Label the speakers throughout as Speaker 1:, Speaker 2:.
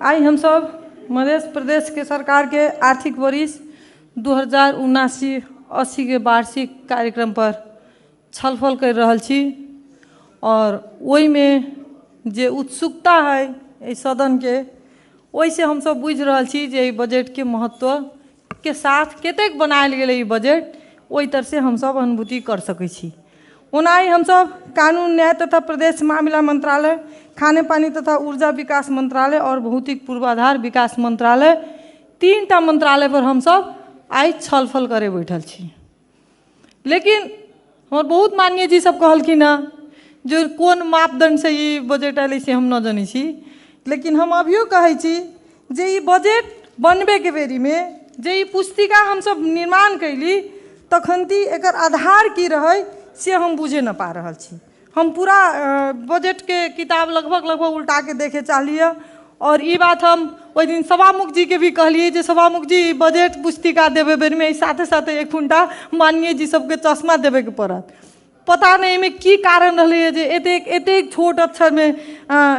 Speaker 1: आई हम सब मध्य प्रदेश के सरकार के आर्थिक वर्ष 2079-80 के वार्षिक कार्यक्रम पर छलफल कर रहल छी और वही में जे उत्सुकता है इस सदन के वही से हम सब बुझ रहल छी जे बजट के महत्व के साथ कतेक बनायल गेल बजट वही तरह से हम सब अनुभूति कर सकै छी। ओनाही हम सब कानून न्याय तथा प्रदेश मामला मंत्रालय, खाने पानी तथा ऊर्जा विकास मंत्रालय और भौतिक पूर्वाधार विकास मंत्रालय 3टा मंत्रालय पर हम सब आई छलफल करे बैठल छी। लेकिन हमारे बहुत माननीय जी सब कहलखिन जो कौन मापदंड से ये बजट आए से हम न जानी छी, लेकिन हम अभियो कहे छी जे ये बजट बनबे के बेरी में जे ये पुस्तिका हम सब निर्माण कैली तखनती एकर आधार की रहे से हम बुझे न पा रहल छी। हम पूरा बजट के किताब लगभग उल्टा के देखे चाहलिए और ये बात हम वही दिन सभामुख जी के भी कहलिए जे सभामुख जी बजट पुस्तिका देवे बेर में साथे साथे एक घंटा माननीय जी सबके चश्मा देवे के पड़त। पता नहीं में की कारण रही जे एतेक छोट अक्षर में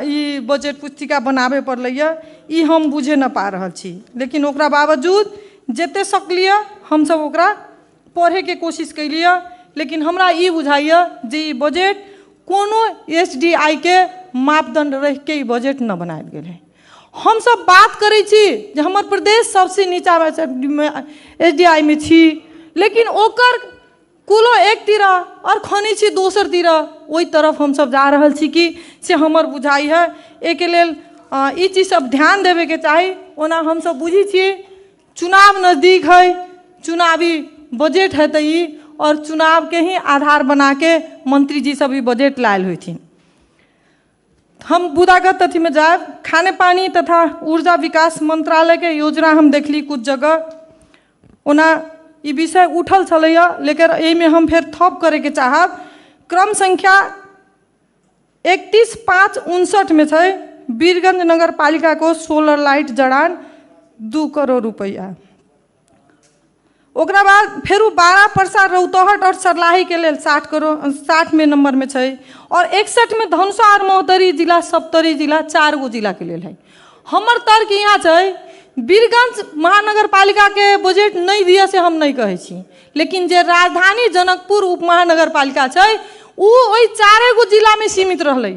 Speaker 1: ये बजट पुस्तिका बनावे पड़लैया ई हम बुझे न पा रहल छी। लेकिन ओकरा बावजूद जते सकलिए हम सब ओकरा पढ़े के कोशिश कैलिए। लेकिन हमरा ई बुझाइए जे ई बजट कोनो SDI के मापदंड रह के ई बजट न बनायल गेल है। हम सब बात करै छी जे हमर प्रदेश सबसे नीचा में SDI में छी, लेकिन ओकर कुलो एक तीरा और खनी छी दोसर तीरा वही तरफ हम सब जा रहल छी कि से हमर बुझाई है। एक लेल ई चीज सब ध्यान देवे के चाही। ओना हम सब बुझी छी चुनाव नजदीक है, चुनावी बजट है तो ई और चुनाव के ही आधार बना के मंत्री जी सब बजट लायल हुई थी। हम बुदागत अथी में जाए खाने पानी तथा ऊर्जा विकास मंत्रालय के योजना हम देखली कुछ जगह ओना ई विषय उठल छलैया, लेकिन यही में हम फिर थप करे के चाहब। क्रम संख्या 31/5/59 में है वीरगंज नगर पालिका को सोलर लाइट जड़ान 2 करोड़ रुपया। ओकरा बाद फिर 12 परसा रौतहट और सरलाही के लिए 60 में नंबर में है और 61 में धनुषा और महोदरी जिला सप्तरी जिला 4 गो जिला के लिए है। हमर तर्क यहाँ है वीरगंज महानगर पालिका के बजट नहीं दिया से हम नहीं कहे छी, लेकिन जे राजधानी जनकपुर उप महानगर पालिका है वही 4 गो जिला में सीमित रहलै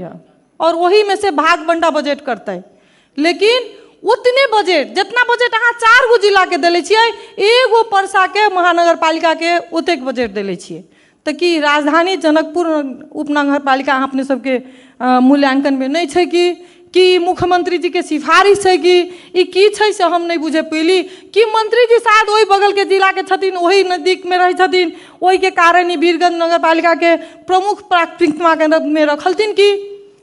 Speaker 1: और वही में से भाग बंटा बजट करते। लेकिन उतने बजट जितना बजट अहाँ 4 गो जिला के दिले छियै, एगो परसा के महानगर पालिका के ओतेक बजट दिले छियै, तो कि राजधानी जनकपुर उप नगर पालिका अपने सबके मूल्यांकन में नहीं है कि मुख्यमंत्री जी के सिफारिश है कि ई की छै से हम नहीं बुझे पैली कि मंत्री जी शायद वही बगल के जिला के छथिन, वही नजदीक में रही छथिन, वही के कारण ही वीरगंज नगर पालिका के प्रमुख प्राथमिकता के रूप में रखलथिन कि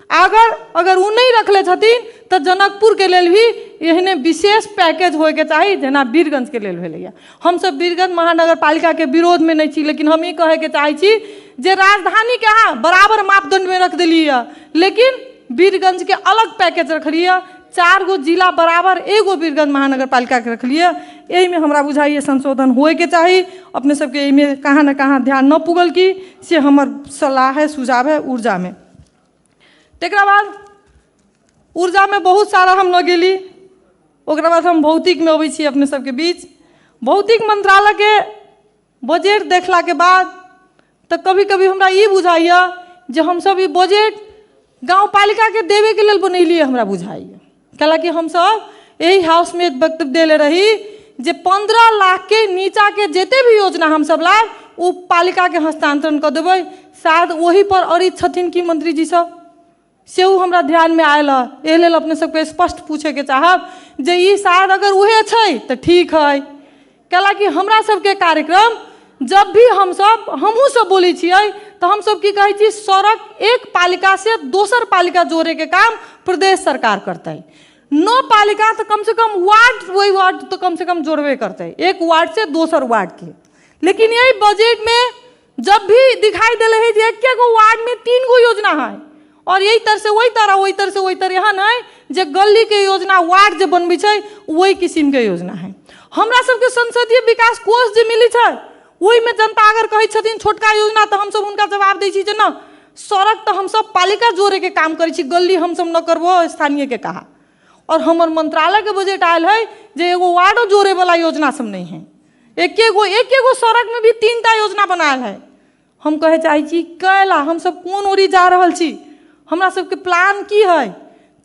Speaker 1: अगर वो नहीं रखले छथिन तो जनकपुर के लेल भी एहने विशेष पैकेज होए के चाहिए जना वीरगंज के लेल भेलैया। हम सब वीरगंज महानगर पालिका के विरोध में नहीं छी, लेकिन हम ये कहे के चाहे छी जे राजधानी के हाँ बराबर मापदंड में रख दिलिए, लेकिन वीरगंज के अलग पैकेज रख लिया। 4 गो जिला बराबर एगो वीरगंज महानगर पालिका के रख लिया। यही में हमरा बुझाइए संशोधन होए के चाहिए। अपने सबके यही में कहाँ न कहाँ ध्यान न पुगल की से हमर सलाह है सुझाव है ऊर्जा में। तेकरा बाद ऊर्जा में बहुत सारा हम न गेली, ओकरा बाद हम भौतिक में अबै छी अपने सबके बीच। भौतिक मंत्रालय के बजट देखला के बाद तो कभी कभी हमरा ये बुझाइए जे हम सब ये बजट गाँव पालिका के देवे के लेल बनैलिए हमरा बुझाइए। कैलाकि हम सब यही हाउस में एक वक्तव्य देले रही जे 15 लाख के नीचा के जेते भी योजना हम सब लाए वो पालिका के हस्तांतरण कर देवे। शायद वही पर अड़ित छथिन कि मंत्री जी सब से हमरा ध्यान में आयल। एहि लेल अपने सबके स्पष्ट पूछे के चाहब जे ई शायद अगर उहे छै तो ठीक है। कैलाकि हमरा सबके कार्यक्रम जब भी हमहू सब बोले छियै तो हम सब की कहे छी सड़क एक पालिका से दोसर पालिका जोड़े के काम प्रदेश सरकार करते। 9 पालिका तो कम से कम वार्ड वही वार्ड तो कम से कम जोड़वे करते, एक वार्ड से दोसर वार्ड के। लेकिन यही बजट में जब भी दिखाई दिले है जे एक गो वार्ड में 3 गो योजना है और यही तरह से वही तरह वही तरह से वही तरह यहाँ नहीं जे गली के योजना वार्ड जो बनबी छै वही किस्म के योजना है। हमरा सबके संसदीय विकास कोष जो मिली छै वही में जनता अगर कहे छथिन छोटका योजना तो हम सब उनका जवाब दै छी जे ना सड़क तो हम सब पालिका जोड़े के काम करै छी, गली हम सब न करबो स्थानीय के कहा। और हमर मंत्रालय के बजट आयल है जे एगो वार्डो जोड़े वाला योजना सब नहीं है। एक एगो सड़क में भी 3टा योजना बनायल है। हम कहे चाहे छी कैला हम सब कोन ओरी जा रहल छी, हमरा सबके प्लान की है।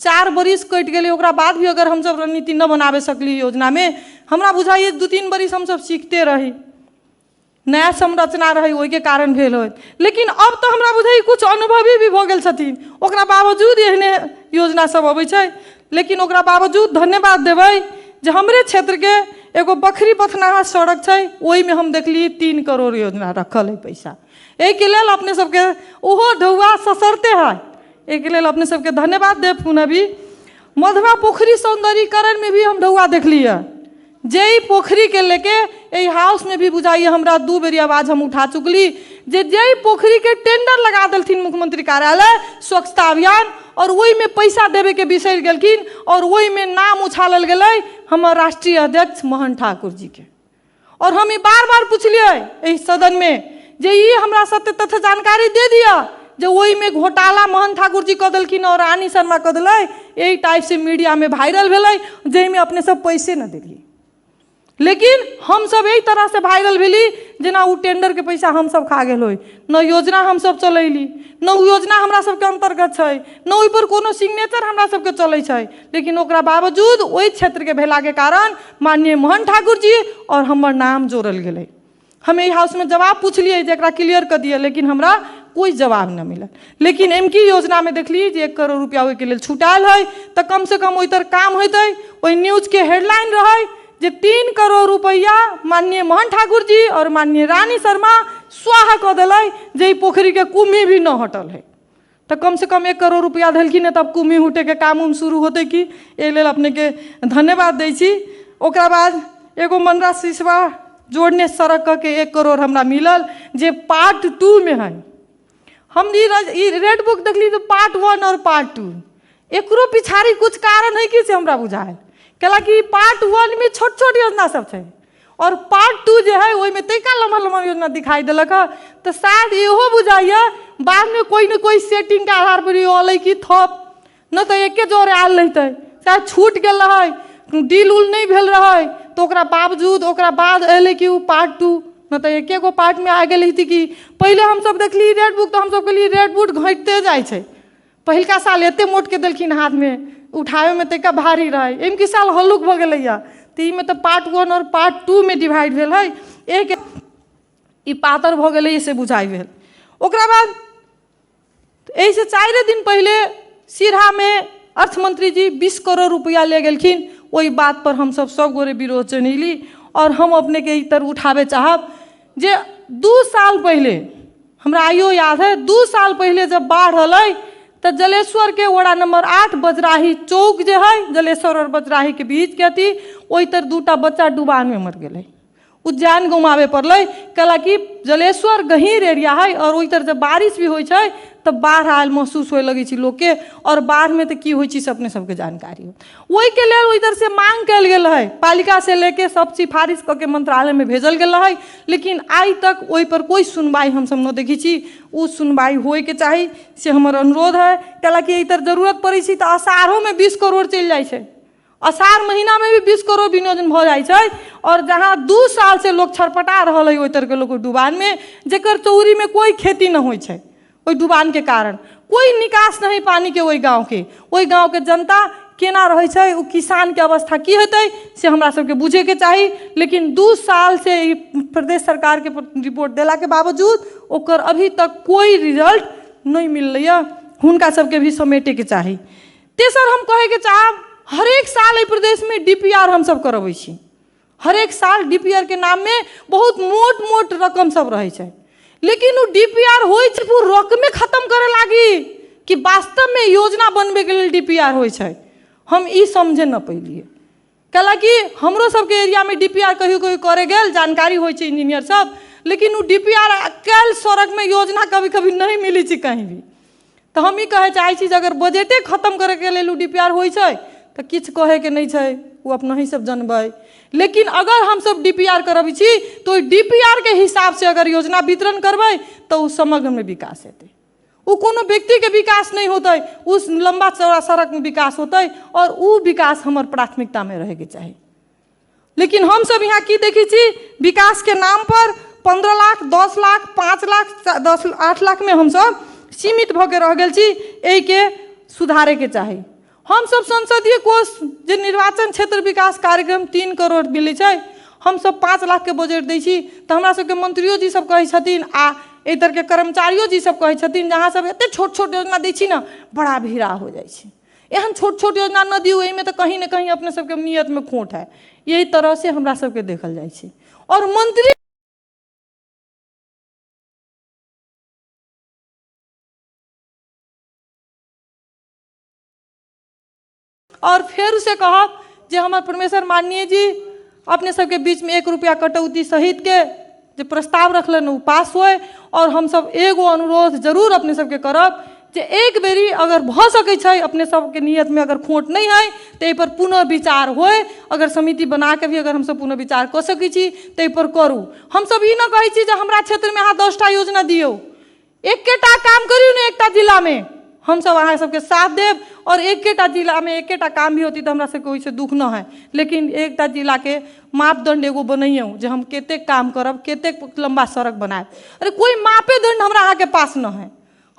Speaker 1: 4 बरिस कटि गेलै, ओकरा बाद भी अगर हम सब रणनीति न बनाबे सकली योजना में, हमरा बुझाइए 2-3 बरिस हम सब सीखते रही, नया संरचना रही, ओहि के कारण भेल होत। लेकिन अब तो हमरा बुझाइए कुछ अनुभवी भी भ गेल छथिन, ओकरा बावजूद एहने योजना सब अबै छै। लेकिन ओकरा बावजूद धन्यवाद देबै जे हमरे क्षेत्र के एगो बखरी पथनाहा सड़क छै, ओहि में हम देखली 3 करोड़ योजना रखल है पैसा। एहि के लेल अपने सबके ओहो ढौआ ससरते है, एहि के लेल अपने सबके धन्यवाद देव। पुनः भी मधवा पोखरी सौंदर्यीकरण में भी हम ढौआ देखली है, जे पोखरी के लेके यही हाउस में भी बुझाइए हमरा 2 बेरी आवाज हम उठा चुकली जे पोखरी के टेंडर लगा देलथिन मुख्यमंत्री कार्यालय स्वच्छता अभियान, और वही में पैसा देवे के बिसर गेलखिन, और वही में नाम उछालल गेलै हमर राष्ट्रीय अध्यक्ष मोहन ठाकुर जी के। और हम बार बार पूछलिए यही सदन में जे ई हमरा सत्य तथ्य जानकारी दे दिया जे वही में घोटाला मोहन ठाकुर जी कऽ देलखिन और रानी शर्मा कऽ देलै। यही टाइप से मीडिया में वायरल भेलै, जाहिमे अपने सब पैसे न देली। लेकिन हम सब यही तरह से वायरल भेली जेना उ टेंडर के पैसा हम सब खा गेल होई। न योजना हम सब चलैली, न उ योजना हमरा सबके अंतर्गत छै, न ओहि पर कोनो सिग्नेचर हमरा सबके चलै छै। लेकिन ओकरा बावजूद ओहि क्षेत्र के भेला के कारण माननीय मोहन ठाकुर जी और हमर नाम जोड़ल गेलै। हम एहि हाउस में जवाब पूछलिए जेकरा क्लियर कर दिए, लेकिन हमरा कोई जवाब न मिलल। लेकिन एमकी योजना में देखली जे 1 करोड़ रुपया ओहि के लेल छुटायल है, तो कम से कम ओहि तर काम होते। ओहि न्यूज के हेडलाइन रहे जे 3 करोड़ रुपया माननीय मोहन ठाकुर जी और माननीय रानी शर्मा स्वाहा कऽ देलै, जे पोखरी के कुम्ही भी न हटल है। तो कम से कम 1 करोड़ रुपया देलखिन है, तब कुम्ही उठे के काम उम शुरू होते कि। एहि लेल अपने के धन्यवाद दै छी। ओकरा बाद एगो मनरा सिसवा जोड़ने सड़क के 1 करोड़ हमरा मिलल, जे पार्ट 2 में है। हम ई रेड बुक देखली तो पार्ट 1 और पार्ट 2, एकरो पिछाड़ी कुछ कारण है कि से हमरा बुझायल। कैलाकि पार्ट 1 में छोट छोट योजना सब छै, और पार्ट 2 जो है वही में तैका लम्बा लम्बा योजना दिखाई दिलक है। तो शायद इहो बुझाइए बाद में कोई न कोई सेटिंग के आधार पर अलै कि थप, न तो एके जोरे आयल रहते, शायद छूट गेल रहे, डील उल नहीं भेल रहे, तो ओकरा बावजूद ओकरा बाद अलै कि उ पार्ट 2, न तो एके गो पार्ट में आ गेल थी। कि पहले हम सब देखली रेड बुक, तो हम सब कहली रेड बुक घटते जाए छै। पहिलका साल एते मोट के देलखिन हाथ में, उठावे में तैका भारी रहे। एम की साल हल्लुक भ गेलै या, तो ई में तो पार्ट 1 और पार्ट 2 में डिवाइड भेल है। एक ई पातर भ गेलै से बुझाई भेल। ओकरा बाद एहि से 4 दिन पहले सिरहा में अर्थमंत्री जी 20 करोड़ रुपया ले गेलखिन। वही बात पर हम सब गोरे विरोध जनैली, और हम अपने के इतर उठावे चाहब जे 2 साल पहले, हमरा आइयो याद है, 2 साल पहले जब बाढ़ अलै तो जलेश्वर के वड़ा नंबर 8 बजराही चौक जो है, जलेश्वर और बजराही के बीच के थी, वही तर 2टा बच्चा डुबान में मर गए, उज्जैन घुमावे पड़ल। कैलाकि जलेश्वर गहीर एरिया है, और वही तर जब बारिश भी हो तब बाढ़ आयल महसूस होए लगे लोग के, और बाढ़ में तो की हो अपने सबके जानकारी हो। वही के लिए इधर से मांग कल गेल है, पालिका से लेके सब सिफारिश करके मंत्रालय में भेजल गेल है। लेकिन आई तक वही पर कोई सुनवाई हम सब न देखी छी। उ सुनवाई होए के चाही से हमर अनुरोध है। कैलाकि इधर जरूरत पड़े तो अषाढ़ो में 20 करोड़ चल जाए, अषाढ़ महीना में भी 20 करोड़ विनियोजन हो जाए। और जहाँ 2 साल से लोग छटपटा रहा है ओहि तरह के लोग डुबान में, जेकर चौरी में कोई खेती न हो, ओहि डुबान के कारण कोई निकास नहीं पानी के। वही गाँव के जनता केना रहे छै, उ किसान के अवस्था की होते से हमरा सबके बुझे के चाही। लेकिन 2 साल से प्रदेश सरकार के रिपोर्ट देला के बावजूद ओकर अभी तक कोई रिजल्ट नहीं मिललै, हुनका सबके भी समेटे के चाही। तेसर हम कहे के चाहब, हर एक साल प्रदेश में DPR हम सब करबै छी। हर एक साल DPR के नाम में बहुत मोट मोट रकम सब रहे छै, लेकिन वो DPR होय छै वो रकमे खत्म करे लागी कि वास्तव में योजना बनबे के लिए DPR होय छै, हम ई समझे न पैलिए। कैलाकि हमरो सबके एरिया में DPR कहियो कहियो करे गेल, जानकारी होय छै इंजीनियर सब, लेकिन वो DPR कैल सड़क में योजना कभी कभी नहीं मिली छै कहीं भी। तो हम ई कहे चाहे छी, अगर बजटे खत्म करे के लेल DPR होय छै तो किछ कहे के नहीं छै, वो अपना ही सब जनबै। लेकिन अगर हम सब DPR करबै छी तो DPR के हिसाब से अगर योजना वितरण करबै तो समग्र में विकास हेतै। वो कोनो व्यक्ति के विकास नहीं होता है, उस लंबा चौड़ा सड़क में विकास होता है और वो विकास हमार प्राथमिकता में रहे के चाहिए। लेकिन हम सब यहाँ की देखी छी विकास के नाम पर 15 लाख 10 लाख 5 लाख 8 लाख में हम सब सीमित भके रह गेल छी। एहि के सुधारे के चाही। हम सब संसदीय कोष जे निर्वाचन क्षेत्र विकास कार्यक्रम 3 करोड़ मिले छै, हम सब 5 लाख के बजट दै छी तो हमरा सबके मंत्रियों जी सब कहै छथिन आ एहि तरह के कर्मचारियों जी सब कहै छथिन जहाँ सब एते छोट छोट योजना दै छी ना बड़ा भीड़ा हो जाइ छै। एहन छोट छोट योजना न दियो, एहिमे तो कहीं न कहीं अपने सबके नियत में खोट है। यही तरह से हमरा सबके देखल जाइ छै। और मंत्री और फिर से कहब जे हमार परमेश्वर माननीय जी अपने सबके बीच में 1 रुपया कटौती सहित के जो प्रस्ताव रखलन वो पास होए। और हम सब एगो अनुरोध जरूर अपने सबके करब जे एक बेरी अगर भ सकै छै अपने सबके नियत में अगर खोट नहीं है तो पर पुनः विचार होए। अगर समिति बना के भी अगर हम सब पुनः विचार कर सकै छी तो पर करू। हम सब ई न कहै छी जे हमरा क्षेत्र में अहाँ 10टा योजना दियो, एकेटा काम करियो ने एकटा जिला में हम सब अहाँ सबके साथ देव। और एकेटा जिला में एकेटा काम भी होती तो हमरा सबके ओइसे दुख न है। लेकिन एकटा जिला के मापदंड एगो बनैयौ जे हम केते काम करब, केते लंबा सड़क बनाएब। अरे कोई मापेदंड हमरा अहाँ के पास न है।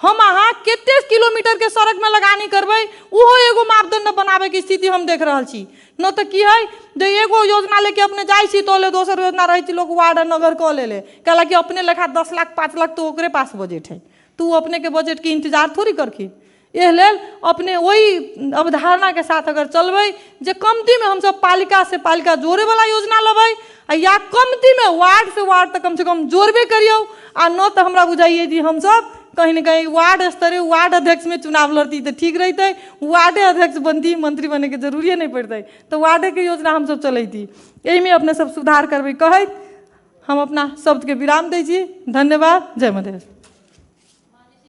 Speaker 1: हम अहाँ केते किलोमीटर के सड़क में लगानी करबै उहो एगो मापदंड बनाबे की स्थिति हम देख रहल छी। न तो की है जे एगो योजना लेके अपने जाइ छी तो ले दोसर योजना रही थी लोग वार्ड नगर क ले कहला कि अपने लेखा 10 लाख 5 लाख तो ओकरे पास बजट है, तू अपने के बजट के इंतजार थोड़ी करखी। एह लेल अपने वही अवधारणा के साथ अगर चलबै जे कमती में हम सब पालिका से पालिका जोड़े वाला योजना लबै या कमती में वार्ड से वार्ड तक कम से कम जोड़बे करियो। आ न तो हमरा बुझाइए जी हम सब कहीं न कहीं वार्ड स्तरीय वार्ड अध्यक्ष में चुनाव लड़ती तो ठीक रहते, वार्डे अध्यक्ष बनती मंत्री बने के जरूरी नहीं पड़ते तो वार्डे के योजना हम सब चलती। यही में अपने सब सुधार करबै कहैत हम अपना शब्द के विराम दै छी। धन्यवाद। जय मधेश।